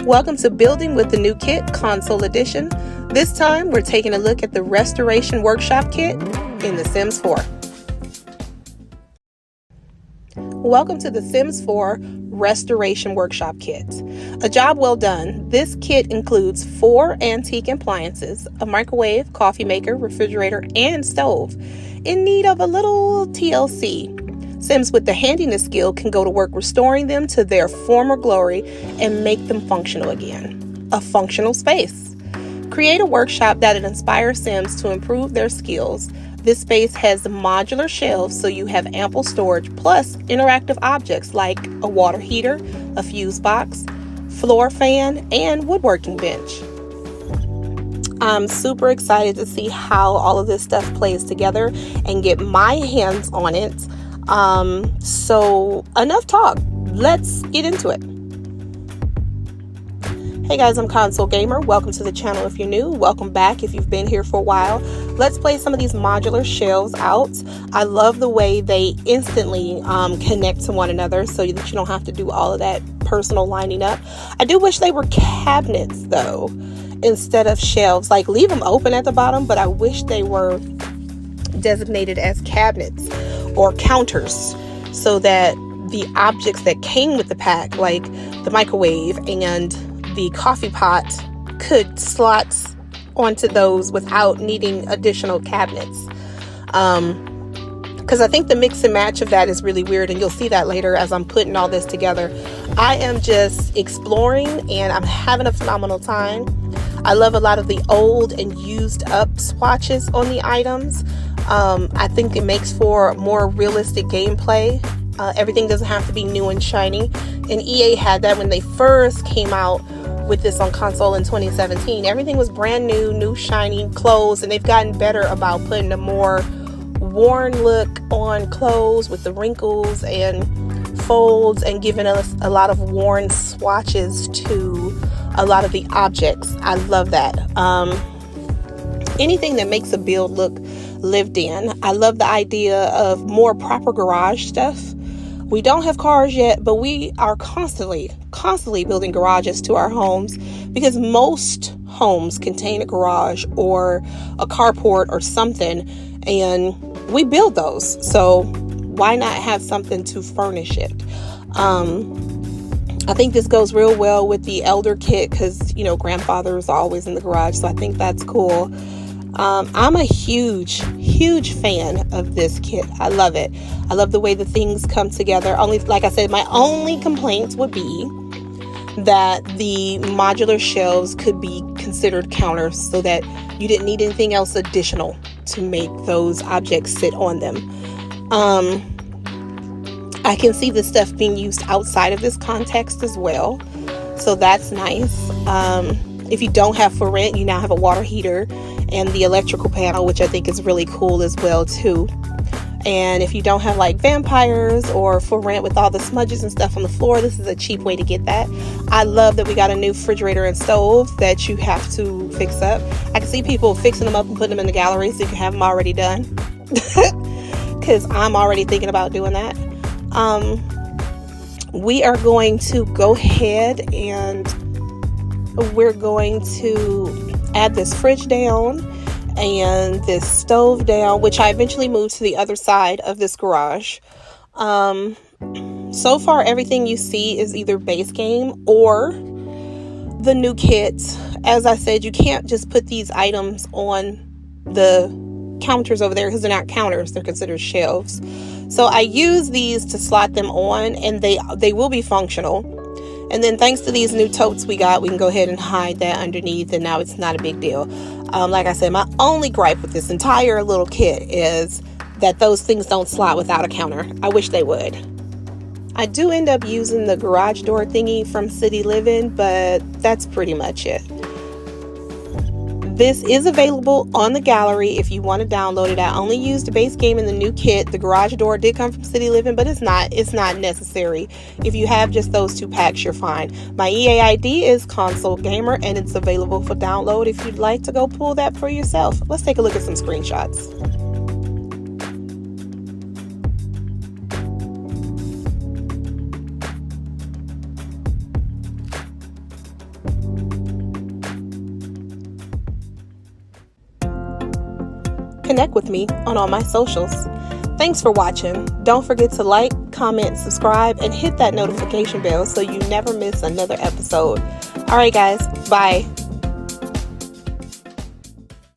Welcome to Building with the New Kit, Console Edition. This time, we're taking a look at the Restoration Workshop Kit in The Sims 4. Welcome to The Sims 4 Restoration Workshop Kit. A job well done. This kit includes 4 antique appliances, a microwave, coffee maker, refrigerator, and stove, in need of a little TLC. Sims with the handiness skill can go to work restoring them to their former glory and make them functional again. A functional space. Create a workshop that inspires Sims to improve their skills. This space has modular shelves so you have ample storage, plus interactive objects like a water heater, a fuse box, floor fan, and woodworking bench. I'm super excited to see how all of this stuff plays together and get my hands on it. So enough talk. Let's get into it. Hey guys, I'm Console Gamer. Welcome to the channel if you're new. Welcome back if you've been here for a while. Let's play some of these modular shelves out. I love the way they instantly connect to one another so that you don't have to do all of that personal lining up. I do wish they were cabinets though, instead of shelves. Like, leave them open at the bottom, but I wish they were designated as cabinets or counters so that the objects that came with the pack, like the microwave and the coffee pot, could slot onto those without needing additional cabinets. Because I think the mix and match of that is really weird, and you'll see that later as I'm putting all this together. I am just exploring and I'm having a phenomenal time. I love a lot of the old and used up swatches on the items. I think it makes for more realistic gameplay. Everything doesn't have to be new and shiny. And EA had that when they first came out with this on console in 2017. Everything was brand new shiny clothes, and they've gotten better about putting a more worn look on clothes with the wrinkles and folds and giving us a lot of worn swatches to a lot of the objects. I love that. Anything that makes a build look lived in. I love the idea of more proper garage stuff. We don't have cars yet, but we are constantly building garages to our homes, because most homes contain a garage or a carport or something, and we build those. So why not have something to furnish it? I think this goes real well with the elder kit because, you know, grandfather is always in the garage, so I think that's cool. I'm a huge fan of this kit. I love it. I love the way the things come together. Only, like I said, my only complaints would be that the modular shelves could be considered counters so that you didn't need anything else additional to make those objects sit on them. I can see this stuff being used outside of this context as well, so that's nice. If you don't have for rent, you now have a water heater and the electrical panel, which I think is really cool as well too. And if you don't have like vampires or for rent with all the smudges and stuff on the floor, this is a cheap way to get that. I love that we got a new refrigerator and stove that you have to fix up. I can see people fixing them up and putting them in the gallery so you can have them already done, because I'm already thinking about doing that. We are going to go ahead and we're going to add this fridge down and this stove down, which I eventually moved to the other side of this garage. So far, everything you see is either base game or the new kit. As I said, you can't just put these items on the counters over there because they're not counters, they're considered shelves. So I use these to slot them on, and they will be functional. And then thanks to these new totes we got, we can go ahead and hide that underneath, and now it's not a big deal. Like I said, my only gripe with this entire little kit is that those things don't slot without a counter. I wish they would. I do end up using the garage door thingy from City Living, but that's pretty much it. This is available on the gallery if you want to download it. I only used the base game in the new kit. The garage door did come from City Living, but it's not necessary. If you have just those 2 packs, you're fine. My EA ID is ConsoleGamer, and it's available for download if you'd like to go pull that for yourself. Let's take a look at some screenshots. connect with me on all my socials. Thanks for watching. Don't forget to like, comment, subscribe, and hit that notification bell so you never miss another episode. All right, guys. Bye.